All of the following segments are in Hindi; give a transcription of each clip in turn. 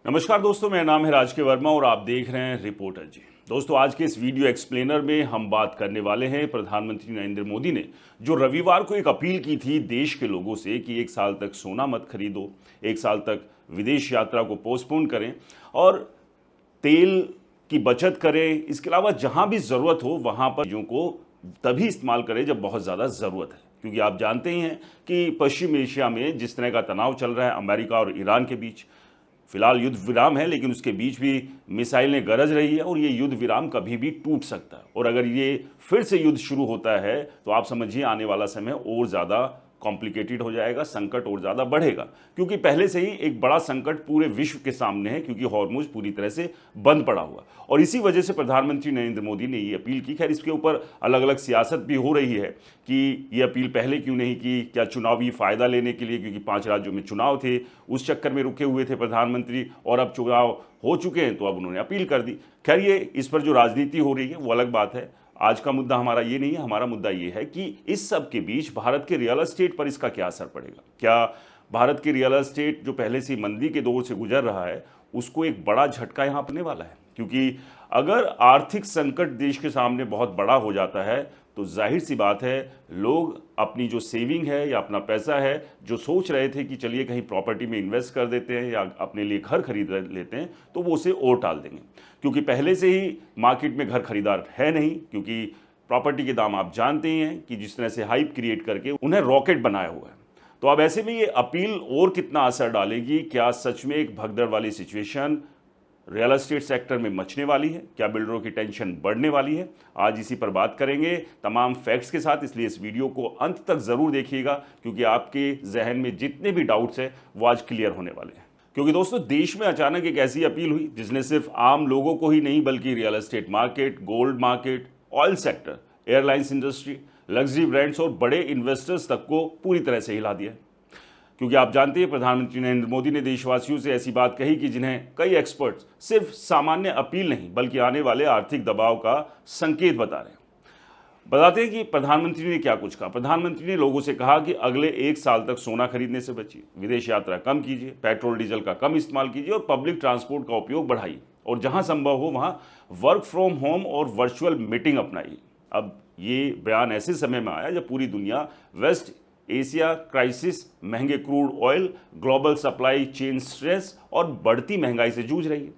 नमस्कार दोस्तों, मेरा नाम है राजके वर्मा और आप देख रहे हैं रिपोर्टर जी। दोस्तों, आज के इस वीडियो एक्सप्लेनर में हम बात करने वाले हैं प्रधानमंत्री नरेंद्र मोदी ने जो रविवार को एक अपील की थी देश के लोगों से कि एक साल तक सोना मत खरीदो, एक साल तक विदेश यात्रा को पोस्टपोन करें और तेल की बचत करें। इसके अलावा जहां भी ज़रूरत हो वहां पर चीज़ों को तभी इस्तेमाल करें जब बहुत ज़्यादा ज़रूरत है, क्योंकि आप जानते ही हैं कि पश्चिम एशिया में जिस तरह का तनाव चल रहा है अमेरिका और ईरान के बीच। फिलहाल युद्ध विराम है, लेकिन उसके बीच भी मिसाइलें गरज रही है और ये युद्ध विराम कभी भी टूट सकता है। और अगर ये फिर से युद्ध शुरू होता है तो आप समझिए आने वाला समय और ज़्यादा कॉम्प्लिकेटेड हो जाएगा, संकट और ज़्यादा बढ़ेगा, क्योंकि पहले से ही एक बड़ा संकट पूरे विश्व के सामने है, क्योंकि हॉर्मुज पूरी तरह से बंद पड़ा हुआ। और इसी वजह से प्रधानमंत्री नरेंद्र मोदी ने ये अपील की। खैर, इसके ऊपर अलग अलग सियासत भी हो रही है कि ये अपील पहले क्यों नहीं की, क्या चुनावी फ़ायदा लेने के लिए, क्योंकि 5 राज्यों में चुनाव थे, उस चक्कर में रुके हुए थे प्रधानमंत्री, और अब चुनाव हो चुके हैं तो अब उन्होंने अपील कर दी। खैर, ये इस पर जो राजनीति हो रही है वो अलग बात है। आज का मुद्दा हमारा ये नहीं है। हमारा मुद्दा ये है कि इस सब के बीच भारत के रियल एस्टेट पर इसका क्या असर पड़ेगा। क्या भारत के रियल एस्टेट जो पहले से मंदी के दौर से गुजर रहा है उसको एक बड़ा झटका यहाँ पड़ने वाला है? क्योंकि अगर आर्थिक संकट देश के सामने बहुत बड़ा हो जाता है तो जाहिर सी बात है लोग अपनी जो सेविंग है या अपना पैसा है, जो सोच रहे थे कि चलिए कहीं प्रॉपर्टी में इन्वेस्ट कर देते हैं या अपने लिए घर खरीद लेते हैं, तो वो उसे और टाल देंगे, क्योंकि पहले से ही मार्केट में घर खरीदार है नहीं। क्योंकि प्रॉपर्टी के दाम आप जानते ही हैं कि जिस तरह से हाइप क्रिएट करके उन्हें रॉकेट बनाया हुआ है। तो अब ऐसे में ये अपील और कितना असर डालेगी? क्या सच में एक भगदड़ वाली सिचुएशन रियल एस्टेट सेक्टर में मचने वाली है? क्या बिल्डरों की टेंशन बढ़ने वाली है? आज इसी पर बात करेंगे तमाम फैक्ट्स के साथ, इसलिए इस वीडियो को अंत तक ज़रूर देखिएगा, क्योंकि आपके जहन में जितने भी डाउट्स हैं वो आज क्लियर होने वाले हैं। क्योंकि दोस्तों, देश में अचानक एक ऐसी अपील हुई जिसने सिर्फ आम लोगों को ही नहीं बल्कि real estate market, gold market, oil sector, airlines industry, luxury brands और बड़े इन्वेस्टर्स तक को पूरी तरह से हिला दिया। क्योंकि आप जानते हैं प्रधानमंत्री नरेंद्र मोदी ने देशवासियों से ऐसी बात कही कि जिन्हें कई एक्सपर्ट्स सिर्फ सामान्य अपील नहीं बल्कि आने वाले आर्थिक दबाव का संकेत बता रहे हैं। बताते हैं कि प्रधानमंत्री ने क्या कुछ कहा। प्रधानमंत्री ने लोगों से कहा कि अगले एक साल तक सोना खरीदने से बचिए, विदेश यात्रा कम कीजिए, पेट्रोल डीजल का कम इस्तेमाल कीजिए और पब्लिक ट्रांसपोर्ट का उपयोग बढ़ाइए, और जहां संभव हो वहां वर्क फ्रॉम होम और वर्चुअल मीटिंग अपनाइए। अब ये बयान ऐसे समय में आया जब पूरी दुनिया वेस्ट एशिया क्राइसिस, महंगे crude oil, global supply chain stress और बढ़ती महंगाई से जूझ रही है।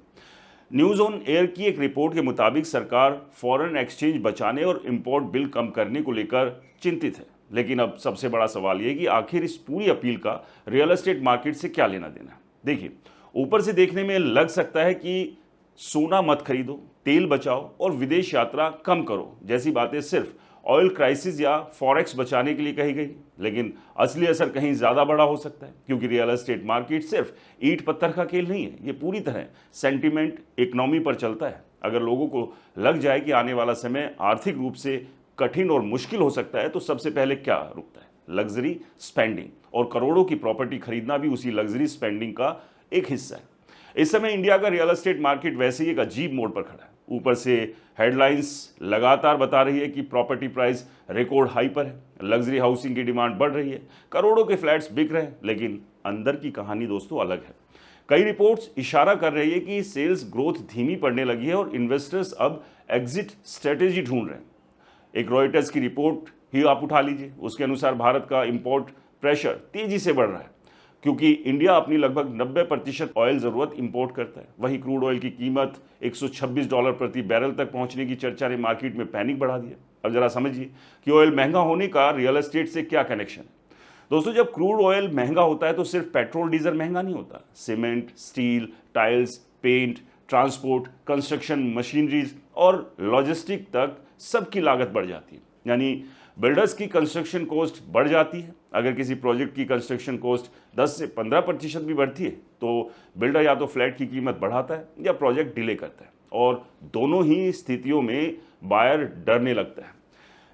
न्यूज़ ऑन एयर की एक रिपोर्ट के मुताबिक सरकार फॉरेन एक्सचेंज बचाने और इंपोर्ट बिल कम करने को लेकर चिंतित है। लेकिन अब सबसे बड़ा सवाल ये कि आखिर इस पूरी अपील का रियल एस्टेट मार्केट से क्या लेना देना है। देखिए, ऊपर से देखने में लग सकता है कि सोना मत खरीदो, तेल बचाओ और विदेश यात्रा कम करो जैसी बातें सिर्फ ऑयल क्राइसिस या फॉरेक्स बचाने के लिए कही गई, लेकिन असली असर कहीं ज़्यादा बड़ा हो सकता है। क्योंकि रियल एस्टेट मार्केट सिर्फ ईंट पत्थर का खेल नहीं है, ये पूरी तरह सेंटिमेंट इकोनॉमी पर चलता है। अगर लोगों को लग जाए कि आने वाला समय आर्थिक रूप से कठिन और मुश्किल हो सकता है तो सबसे पहले क्या रुकता है? लग्जरी स्पेंडिंग, और करोड़ों की प्रॉपर्टी खरीदना भी उसी लग्जरी स्पेंडिंग का एक हिस्सा है। इस समय इंडिया का रियल एस्टेट मार्केट वैसे ही एक अजीब मोड़ पर खड़ा है। ऊपर से हेडलाइंस लगातार बता रही है कि प्रॉपर्टी प्राइस रिकॉर्ड हाई पर है, लग्जरी हाउसिंग की डिमांड बढ़ रही है, करोड़ों के फ्लैट्स बिक रहे हैं, लेकिन अंदर की कहानी दोस्तों अलग है। कई रिपोर्ट्स इशारा कर रही है कि सेल्स ग्रोथ धीमी पड़ने लगी है और इन्वेस्टर्स अब एग्जिट स्ट्रेटेजी ढूंढ रहे हैं। एक रॉयटर्स की रिपोर्ट ही आप उठा लीजिए, उसके अनुसार भारत का इंपोर्ट प्रेशर तेजी से बढ़ रहा है, क्योंकि इंडिया अपनी लगभग 90% ऑयल ज़रूरत इंपोर्ट करता है। वहीं क्रूड ऑयल की कीमत $126 प्रति बैरल तक पहुंचने की चर्चा ने मार्केट में पैनिक बढ़ा दिया। अब जरा समझिए कि ऑयल महंगा होने का रियल एस्टेट से क्या कनेक्शन है। दोस्तों, जब क्रूड ऑयल महंगा होता है तो सिर्फ पेट्रोल डीजल महंगा नहीं होता, cement, steel, tiles, paint, transport, construction machineries और लॉजिस्टिक तक सबकी लागत बढ़ जाती है। यानी बिल्डर्स की कंस्ट्रक्शन कॉस्ट बढ़ जाती है। अगर किसी प्रोजेक्ट की कंस्ट्रक्शन कॉस्ट 10 से 15% भी बढ़ती है तो बिल्डर या तो फ्लैट की कीमत बढ़ाता है या प्रोजेक्ट डिले करता है, और दोनों ही स्थितियों में बायर डरने लगता है।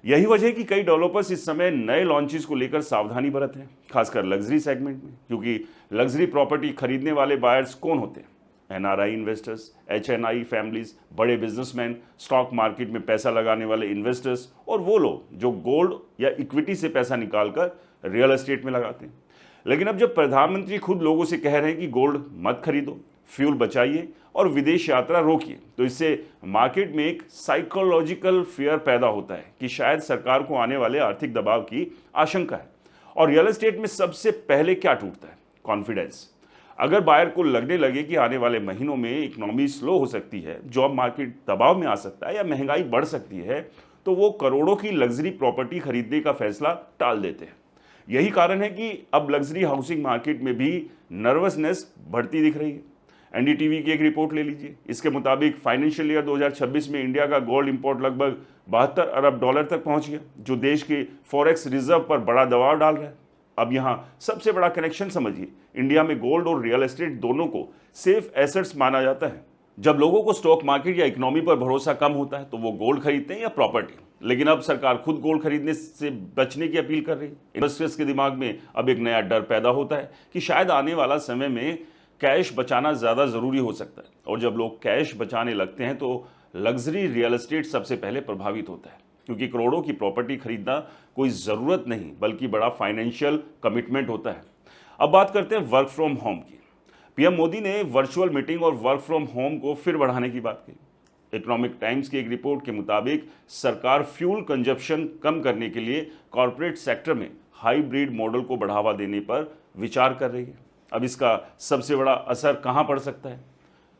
यही वजह है कि कई डेवलपर्स इस समय नए लॉन्चेस को लेकर सावधानी बरत रहे हैं, खासकर लग्जरी सेगमेंट में। क्योंकि लग्जरी प्रॉपर्टी खरीदने वाले बायर्स कौन होते हैं? एनआरआई इन्वेस्टर्स, एचएनआई फैमिलीज, बड़े बिजनेसमैन, स्टॉक मार्केट में पैसा लगाने वाले इन्वेस्टर्स और वो लोग जो गोल्ड या इक्विटी से पैसा निकालकर रियल एस्टेट में लगाते हैं। लेकिन अब जब प्रधानमंत्री खुद लोगों से कह रहे हैं कि गोल्ड मत खरीदो, फ्यूल बचाइए और विदेश यात्रा रोकिए। तो इससे मार्केट में एक साइकोलॉजिकल फियर पैदा होता है कि शायद सरकार को आने वाले आर्थिक दबाव की आशंका है। और रियल एस्टेट में सबसे पहले क्या टूटता है? कॉन्फिडेंस। अगर बायर को लगने लगे कि आने वाले महीनों में इकोनॉमी स्लो हो सकती है, जॉब मार्केट दबाव में आ सकता है या महंगाई बढ़ सकती है, तो वो करोड़ों की लग्जरी प्रॉपर्टी खरीदने का फैसला टाल देते हैं। यही कारण है कि अब लग्जरी हाउसिंग मार्केट में भी नर्वसनेस बढ़ती दिख रही है। एनडीटीवी की एक रिपोर्ट ले लीजिए। इसके मुताबिक फाइनेंशियल ईयर 2026 में इंडिया का गोल्ड इंपोर्ट लगभग 72 अरब डॉलर तक पहुंच गया, जो देश के फॉरेक्स रिजर्व पर बड़ा दबाव डाल रहा है। अब यहां सबसे बड़ा कनेक्शन समझिए, इंडिया में गोल्ड और रियल एस्टेट दोनों को सेफ एसेट्स माना जाता है। जब लोगों को स्टॉक मार्केट या इकोनॉमी पर भरोसा कम होता है तो वो गोल्ड खरीदते हैं या प्रॉपर्टी। लेकिन अब सरकार खुद गोल्ड खरीदने से बचने की अपील कर रही है। इन्वेस्टर्स के दिमाग में अब एक नया डर पैदा होता है कि शायद आने वाला समय में कैश बचाना ज़्यादा ज़रूरी हो सकता है। और जब लोग कैश बचाने लगते हैं तो लग्जरी रियल एस्टेट सबसे पहले प्रभावित होता है, क्योंकि करोड़ों की प्रॉपर्टी खरीदना कोई ज़रूरत नहीं बल्कि बड़ा फाइनेंशियल कमिटमेंट होता है। अब बात करते हैं वर्क फ्रॉम होम की। पीएम मोदी ने वर्चुअल मीटिंग और वर्क फ्रॉम होम को फिर बढ़ाने की बात कही। इकोनॉमिक टाइम्स की एक रिपोर्ट के मुताबिक सरकार फ्यूल कंजप्शन कम करने के लिए कॉरपोरेट सेक्टर में हाइब्रिड मॉडल को बढ़ावा देने पर विचार कर रही है। अब इसका सबसे बड़ा असर कहाँ पड़ सकता है?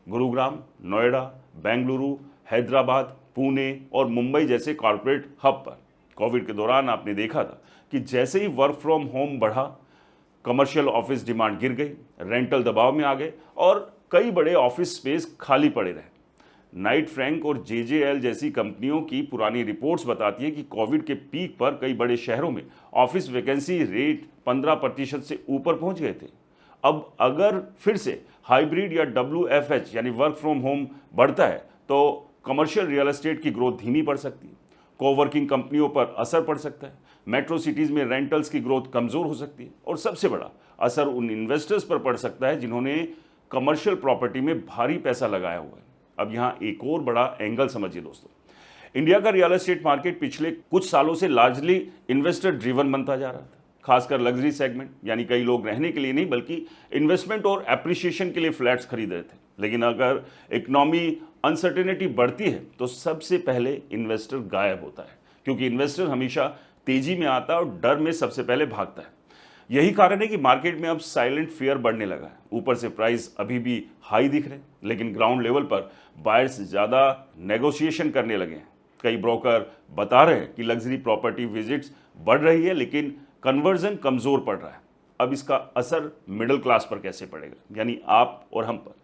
गुरुग्राम, नोएडा, बेंगलुरु, हैदराबाद, पुणे और मुंबई जैसे कॉरपोरेट हब पर। कोविड के दौरान आपने देखा था कि जैसे ही वर्क फ्रॉम होम बढ़ा, कमर्शियल ऑफिस डिमांड गिर गई, रेंटल दबाव में आ गए और कई बड़े ऑफिस स्पेस खाली पड़े रहे। नाइट फ्रैंक और जेजेएल जैसी कंपनियों की पुरानी रिपोर्ट्स बताती है कि कोविड के पीक पर कई बड़े शहरों में ऑफिस वैकेंसी रेट 15% से ऊपर पहुंच गए थे। अब अगर फिर से हाइब्रिड या WFH यानी वर्क फ्रॉम होम बढ़ता है तो कमर्शियल रियल एस्टेट की ग्रोथ धीमी पड़ सकती है, कोवर्किंग कंपनियों पर असर पड़ सकता है, मेट्रो सिटीज़ में रेंटल्स की ग्रोथ कमज़ोर हो सकती है और सबसे बड़ा असर उन इन्वेस्टर्स पर पड़ सकता है जिन्होंने कमर्शियल प्रॉपर्टी में भारी पैसा लगाया हुआ है। अब यहाँ एक और बड़ा एंगल समझिए दोस्तों, इंडिया का रियल एस्टेट मार्केट पिछले कुछ सालों से लार्जली इन्वेस्टर ड्रिवन बनता जा रहा था, खासकर लग्जरी सेगमेंट, यानी कई लोग रहने के लिए नहीं बल्कि इन्वेस्टमेंट और एप्रिसिएशन के लिए फ्लैट्स खरीद रहे थे। लेकिन अगर इकोनॉमी अनसर्टेनिटी बढ़ती है तो सबसे पहले इन्वेस्टर गायब होता है, क्योंकि इन्वेस्टर हमेशा तेजी में आता है और डर में सबसे पहले भागता है। यही कारण है कि मार्केट में अब साइलेंट फियर बढ़ने लगा है। ऊपर से प्राइस अभी भी हाई दिख रहे हैं, लेकिन ग्राउंड लेवल पर बायर्स ज़्यादा नेगोशिएशन करने लगे हैं। कई ब्रोकर बता रहे हैं कि लग्जरी प्रॉपर्टी विजिट्स बढ़ रही है लेकिन कन्वर्जन कमज़ोर पड़ रहा है। अब इसका असर मिडिल क्लास पर कैसे पड़ेगा, यानी आप और हम पर?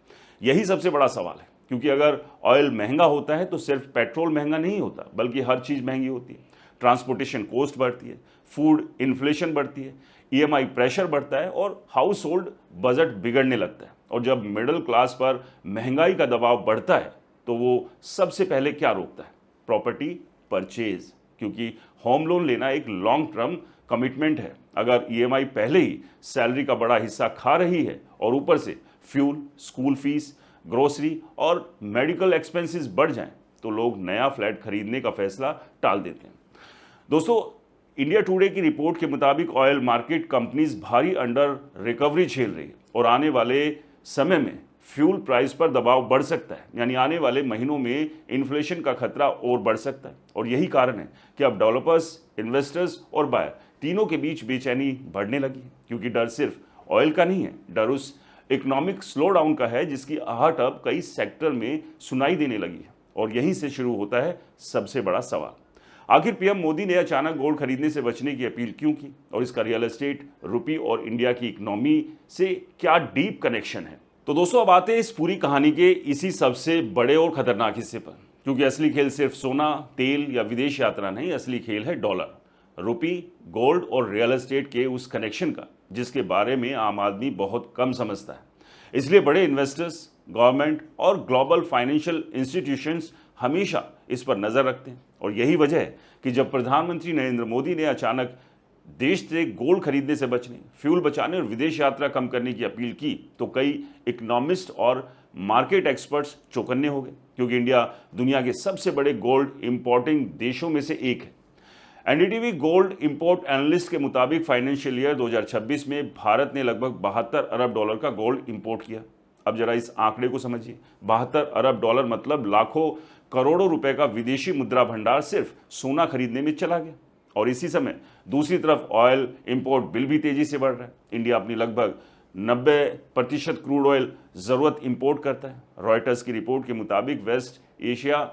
यही सबसे बड़ा सवाल है, क्योंकि अगर ऑयल महंगा होता है तो सिर्फ पेट्रोल महंगा नहीं होता बल्कि हर चीज़ महंगी होती है। ट्रांसपोर्टेशन कॉस्ट बढ़ती है, फूड इन्फ्लेशन बढ़ती है, ईएमआई प्रेशर बढ़ता है और हाउस होल्ड बजट बिगड़ने लगता है। और जब मिडिल क्लास पर महंगाई का दबाव बढ़ता है तो वो सबसे पहले क्या रोकता है? प्रॉपर्टी परचेज, क्योंकि होम लोन लेना एक लॉन्ग टर्म कमिटमेंट है। अगर ईएमआई पहले ही सैलरी का बड़ा हिस्सा खा रही है और ऊपर से फ्यूल, स्कूल फीस, ग्रोसरी और मेडिकल एक्सपेंसेस बढ़ जाएं तो लोग नया फ्लैट खरीदने का फैसला टाल देते हैं। दोस्तों, इंडिया टुडे की रिपोर्ट के मुताबिक ऑयल मार्केट कंपनीज भारी अंडर रिकवरी झेल रही है और आने वाले समय में फ्यूल प्राइस पर दबाव बढ़ सकता है, यानी आने वाले महीनों में इन्फ्लेशन का खतरा और बढ़ सकता है। और यही कारण है कि अब डेवलपर्स, इन्वेस्टर्स और बायर तीनों के बीच बेचैनी बढ़ने लगी है, क्योंकि डर सिर्फ ऑयल का नहीं है, डर उस इकोनॉमिक स्लो डाउन का है जिसकी आहट अब कई सेक्टर में सुनाई देने लगी है। और यहीं से शुरू होता है सबसे बड़ा सवाल, आखिर पीएम मोदी ने अचानक गोल्ड खरीदने से बचने की अपील क्यों की और इसका रियल एस्टेट, रुपी और इंडिया की इकोनॉमी से क्या डीप कनेक्शन है? तो दोस्तों, अब आते हैं इस पूरी कहानी के इसी सबसे बड़े और खतरनाक हिस्से पर, क्योंकि असली खेल सिर्फ सोना, तेल या विदेश यात्रा नहीं, असली खेल है डॉलर, रुपी, गोल्ड और रियल एस्टेट के उस कनेक्शन का जिसके बारे में आम आदमी बहुत कम समझता है। इसलिए बड़े इन्वेस्टर्स, गवर्नमेंट और ग्लोबल फाइनेंशियल इंस्टीट्यूशंस हमेशा इस पर नज़र रखते हैं। और यही वजह है कि जब प्रधानमंत्री नरेंद्र मोदी ने अचानक देश से गोल्ड खरीदने से बचने, फ्यूल बचाने और विदेश यात्रा कम करने की अपील की तो कई इकोनॉमिस्ट और मार्केट एक्सपर्ट्स चौकन्ने हो गए, क्योंकि इंडिया दुनिया के सबसे बड़े गोल्ड इंपोर्टिंग देशों में से एक है। एनडीटीवी गोल्ड इंपोर्ट एनालिस्ट के मुताबिक फाइनेंशियल ईयर 2026 में भारत ने लगभग 72 अरब डॉलर का गोल्ड इंपोर्ट किया। अब जरा इस आंकड़े को समझिए, 72 अरब डॉलर मतलब लाखों करोड़ों रुपए का विदेशी मुद्रा भंडार सिर्फ सोना खरीदने में चला गया। और इसी समय दूसरी तरफ ऑयल इंपोर्ट बिल भी तेजी से बढ़ रहा है। इंडिया अपनी लगभग 90% क्रूड ऑयल जरूरत इंपोर्ट करता है। रॉयटर्स की रिपोर्ट के मुताबिक वेस्ट एशिया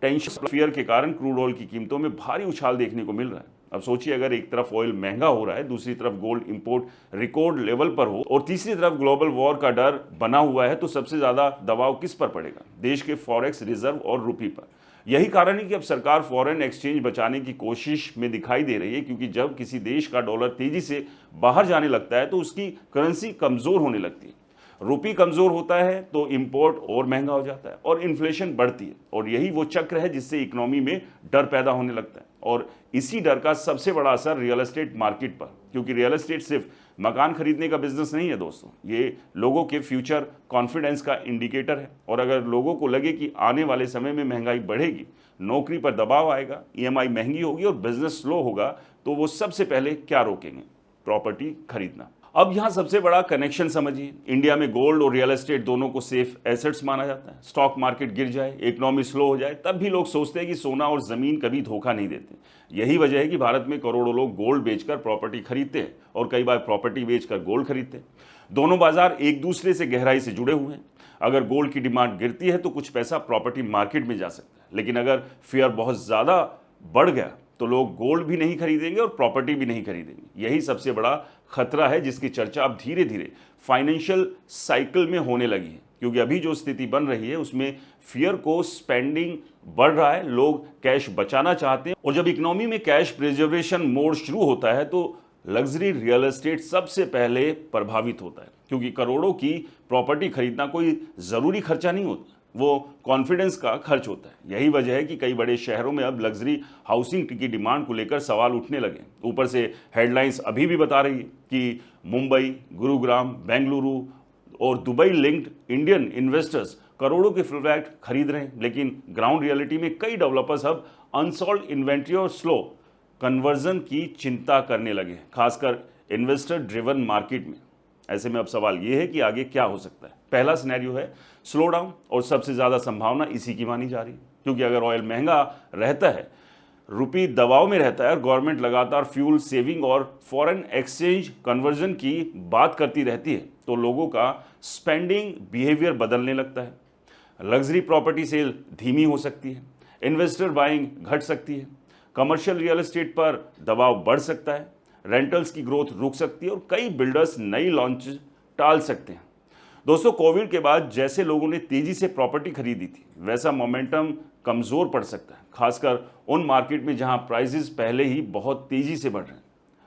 टेंशन फियर के कारण क्रूड ऑयल की कीमतों में भारी उछाल देखने को मिल रहा है। अब सोचिए, अगर एक तरफ ऑयल महंगा हो रहा है, दूसरी तरफ गोल्ड इंपोर्ट रिकॉर्ड लेवल पर हो और तीसरी तरफ ग्लोबल वॉर का डर बना हुआ है, तो सबसे ज्यादा दबाव किस पर पड़ेगा? देश के फॉरेक्स रिजर्व और रुपये पर। यही कारण है कि अब सरकार फॉरेन एक्सचेंज बचाने की कोशिश में दिखाई दे रही है, क्योंकि जब किसी देश का डॉलर तेजी से बाहर जाने लगता है तो उसकी करेंसी कमजोर होने लगती है। रुपये कमजोर होता है तो इंपोर्ट और महंगा हो जाता है और इन्फ्लेशन बढ़ती है। और यही वो चक्र है जिससे इकोनॉमी में डर पैदा होने लगता है। और इसी डर का सबसे बड़ा असर रियल एस्टेट मार्केट पर, क्योंकि रियल एस्टेट सिर्फ मकान खरीदने का बिजनेस नहीं है दोस्तों, ये लोगों के फ्यूचर कॉन्फिडेंस का इंडिकेटर है। और अगर लोगों को लगे कि आने वाले समय में महंगाई बढ़ेगी, नौकरी पर दबाव आएगा, ईएमआई महंगी होगी और बिजनेस स्लो होगा, तो वो सबसे पहले क्या रोकेंगे? प्रॉपर्टी खरीदना। अब यहां सबसे बड़ा कनेक्शन समझिए, इंडिया में गोल्ड और रियल एस्टेट दोनों को सेफ एसेट्स माना जाता है। स्टॉक मार्केट गिर जाए, इकोनॉमी स्लो हो जाए, तब भी लोग सोचते हैं कि सोना और जमीन कभी धोखा नहीं देते। यही वजह है कि भारत में करोड़ों लोग गोल्ड बेचकर प्रॉपर्टी खरीदते हैं और कई बार प्रॉपर्टी बेचकर गोल्ड खरीदते हैं। दोनों बाजार एक दूसरे से गहराई से जुड़े हुए हैं। अगर गोल्ड की डिमांड गिरती है तो कुछ पैसा प्रॉपर्टी मार्केट में जा सकता है, लेकिन अगर फियर बहुत ज्यादा बढ़ गया तो लोग गोल्ड भी नहीं खरीदेंगे और प्रॉपर्टी भी नहीं खरीदेंगे। यही सबसे बड़ा खतरा है जिसकी चर्चा अब धीरे धीरे फाइनेंशियल साइकिल में होने लगी है, क्योंकि अभी जो स्थिति बन रही है उसमें फियर को स्पेंडिंग बढ़ रहा है, लोग कैश बचाना चाहते हैं। और जब इकोनॉमी में कैश प्रिजर्वेशन मोड शुरू होता है तो लग्जरी रियल एस्टेट सबसे पहले प्रभावित होता है, क्योंकि करोड़ों की प्रॉपर्टी खरीदना कोई जरूरी खर्चा नहीं होता, वो कॉन्फिडेंस का खर्च होता है। यही वजह है कि कई बड़े शहरों में अब लग्जरी हाउसिंग की डिमांड को लेकर सवाल उठने लगे। ऊपर से हेडलाइंस अभी भी बता रही है कि मुंबई, गुरुग्राम, बेंगलुरु और दुबई लिंक्ड इंडियन इन्वेस्टर्स करोड़ों के फ्लैट खरीद रहे हैं, लेकिन ग्राउंड रियलिटी में कई डेवलपर्स अब अनसोल्ड इन्वेंट्री और स्लो कन्वर्जन की चिंता करने लगे, खासकर इन्वेस्टर ड्रिवन मार्केट में। ऐसे में अब सवाल यह है कि आगे क्या हो सकता है। पहला सिनेरियो है स्लो डाउन, और सबसे ज्यादा संभावना इसी की मानी जा रही है, क्योंकि अगर ऑयल महंगा रहता है, रुपये दबाव में रहता है और गवर्नमेंट लगातार फ्यूल सेविंग और फॉरेन एक्सचेंज कन्वर्जन की बात करती रहती है, तो लोगों का स्पेंडिंग बिहेवियर बदलने लगता है। लग्जरी प्रॉपर्टी सेल धीमी हो सकती है, इन्वेस्टर बाइंग घट सकती है, कमर्शियल रियल एस्टेट पर दबाव बढ़ सकता है, रेंटल्स की ग्रोथ रुक सकती है और कई बिल्डर्स नई लॉन्च टाल सकते हैं। दोस्तों, कोविड के बाद जैसे लोगों ने तेजी से प्रॉपर्टी खरीदी थी, वैसा मोमेंटम कमजोर पड़ सकता है, खासकर उन मार्केट में जहां प्राइसेस पहले ही बहुत तेजी से बढ़ रहे हैं।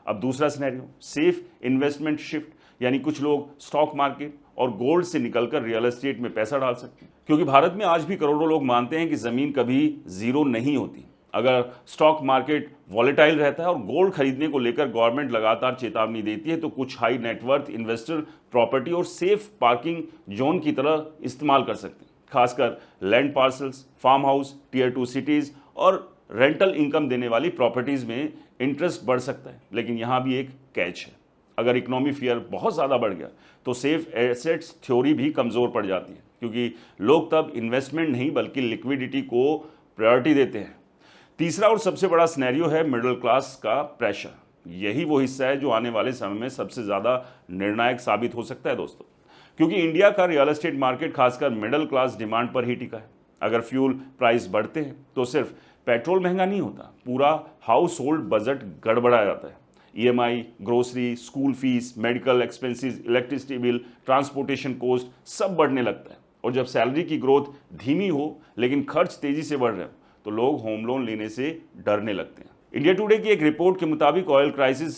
अब दूसरा सिनेरियो, सेफ इन्वेस्टमेंट शिफ्ट, यानी कुछ लोग स्टॉक मार्केट और गोल्ड से निकलकर रियल एस्टेट में पैसा डाल सकते हैं, क्योंकि भारत में आज भी करोड़ों लोग मानते हैं कि जमीन कभी जीरो नहीं होती। अगर स्टॉक मार्केट वॉलेटाइल रहता है और गोल्ड खरीदने को लेकर गवर्नमेंट लगातार चेतावनी देती है, तो कुछ हाई नेटवर्थ इन्वेस्टर प्रॉपर्टी और सेफ पार्किंग जोन की तरह इस्तेमाल कर सकते हैं, खासकर land parcels, farm house, tier 2 cities और रेंटल इनकम देने वाली प्रॉपर्टीज में इंटरेस्ट बढ़ सकता है। लेकिन यहाँ भी एक कैच है, अगर इकोनॉमी फियर बहुत ज़्यादा बढ़ गया तो सेफ एसेट्स थ्योरी भी कमज़ोर पड़ जाती है, क्योंकि लोग तब इन्वेस्टमेंट नहीं बल्कि लिक्विडिटी को प्रायोरिटी देते हैं। तीसरा और सबसे बड़ा सिनेरियो है मिडिल क्लास का प्रेशर। यही वो हिस्सा है जो आने वाले समय में सबसे ज़्यादा निर्णायक साबित हो सकता है दोस्तों, क्योंकि इंडिया का रियल एस्टेट मार्केट खासकर मिडिल क्लास डिमांड पर ही टिका है। अगर फ्यूल प्राइस बढ़ते हैं तो सिर्फ पेट्रोल महंगा नहीं होता, पूरा हाउस होल्ड बजट गड़बड़ा जाता है। EMI, grocery, school fees, medical expenses, electricity bill, transportation cost सब बढ़ने लगता है। और जब सैलरी की ग्रोथ धीमी हो लेकिन खर्च तेजी से बढ़ रहे हो, तो लोग होम लोन लेने से डरने लगते हैं। इंडिया टुडे की एक रिपोर्ट के मुताबिक oil crisis,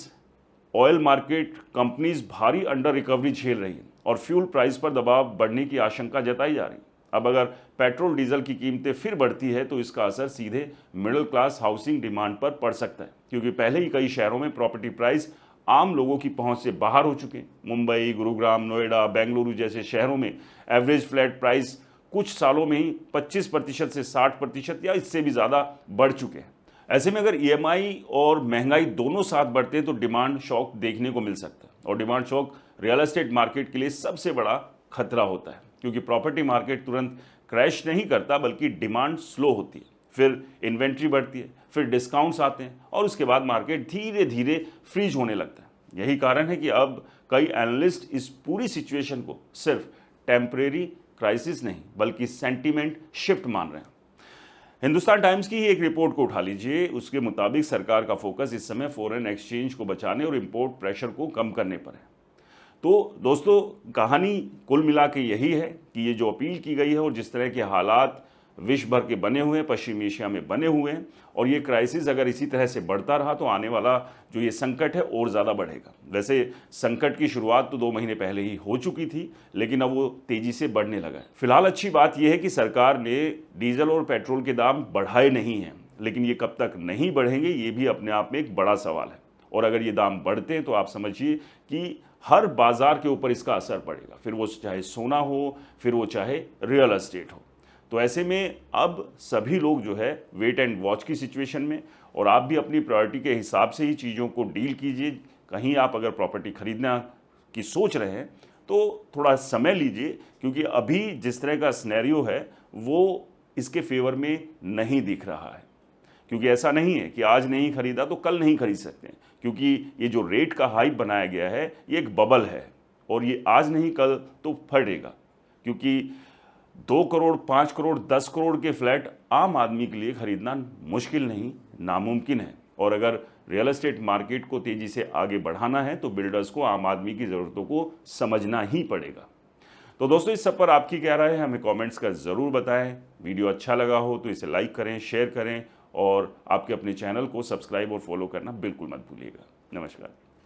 oil market companies भारी अंडर रिकवरी झेल रही है और फ्यूल प्राइस पर दबाव बढ़ने की आशंका जताई जा रही है। अब अगर पेट्रोल डीजल की कीमतें फिर बढ़ती है तो इसका असर सीधे मिडिल क्लास हाउसिंग डिमांड पर पड़ सकता है, क्योंकि पहले ही कई शहरों में प्रॉपर्टी प्राइस आम लोगों की पहुंच से बाहर हो चुके हैं। मुंबई, गुरुग्राम, नोएडा, बेंगलुरु जैसे शहरों में एवरेज फ्लैट प्राइस कुछ सालों में ही 25% से 60% या इससे भी ज़्यादा बढ़ चुके हैं। ऐसे में अगर ईएमआई और महंगाई दोनों साथ बढ़ते हैं तो डिमांड शॉक देखने को मिल सकता है, और demand shock real estate market के लिए सबसे बड़ा खतरा होता है। क्योंकि प्रॉपर्टी मार्केट तुरंत क्रैश नहीं करता, बल्कि डिमांड स्लो होती है, फिर इन्वेंट्री बढ़ती है, फिर डिस्काउंट्स आते हैं और उसके बाद मार्केट धीरे धीरे फ्रीज होने लगता है। यही कारण है कि अब कई एनालिस्ट इस पूरी सिचुएशन को सिर्फ टेम्परेरी क्राइसिस नहीं बल्कि सेंटीमेंट शिफ्ट मान रहे हैं। हिंदुस्तान टाइम्स की ही एक रिपोर्ट को उठा लीजिए, उसके मुताबिक सरकार का फोकस इस समय फॉरेन एक्सचेंज को बचाने और इंपोर्ट प्रेशर को कम करने पर है। तो दोस्तों, कहानी कुल मिला के यही है कि ये जो अपील की गई है और जिस तरह के हालात विश्व भर के बने हुए हैं, पश्चिमी एशिया में बने हुए हैं, और ये क्राइसिस अगर इसी तरह से बढ़ता रहा तो आने वाला जो ये संकट है और ज़्यादा बढ़ेगा। वैसे संकट की शुरुआत तो 2 महीने पहले ही हो चुकी थी, लेकिन अब वो तेज़ी से बढ़ने लगा है। फिलहाल अच्छी बात यह है कि सरकार ने डीजल और पेट्रोल के दाम बढ़ाए नहीं हैं, लेकिन ये कब तक नहीं बढ़ेंगे ये भी अपने आप में एक बड़ा सवाल है। और अगर ये दाम बढ़ते हैं तो आप समझिए कि हर बाजार के ऊपर इसका असर पड़ेगा, फिर वो चाहे सोना हो, फिर वो चाहे रियल एस्टेट हो। तो ऐसे में अब सभी लोग जो है वेट एंड वॉच की सिचुएशन में, और आप भी अपनी प्रायोरिटी के हिसाब से ही चीज़ों को डील कीजिए। कहीं आप अगर प्रॉपर्टी खरीदना की सोच रहे हैं तो थोड़ा समय लीजिए, क्योंकि अभी जिस तरह का सिनेरियो है वो इसके फेवर में नहीं दिख रहा है। क्योंकि ऐसा नहीं है कि आज नहीं खरीदा तो कल नहीं खरीद सकते हैं, क्योंकि ये जो रेट का हाइप बनाया गया है ये एक बबल है और ये आज नहीं कल तो फटेगा। क्योंकि 2 करोड़, 5 करोड़, 10 करोड़ के फ्लैट आम आदमी के लिए खरीदना मुश्किल नहीं, नामुमकिन है। और अगर रियल एस्टेट मार्केट को तेज़ी से आगे बढ़ाना है तो बिल्डर्स को आम आदमी की ज़रूरतों को समझना ही पड़ेगा। तो दोस्तों, इस सब पर आपकी क्या राय है हमें कमेंट्स कर ज़रूर बताएं। वीडियो अच्छा लगा हो तो इसे लाइक करें, शेयर करें और आपके अपने चैनल को सब्सक्राइब और फॉलो करना बिल्कुल मत भूलिएगा। नमस्कार।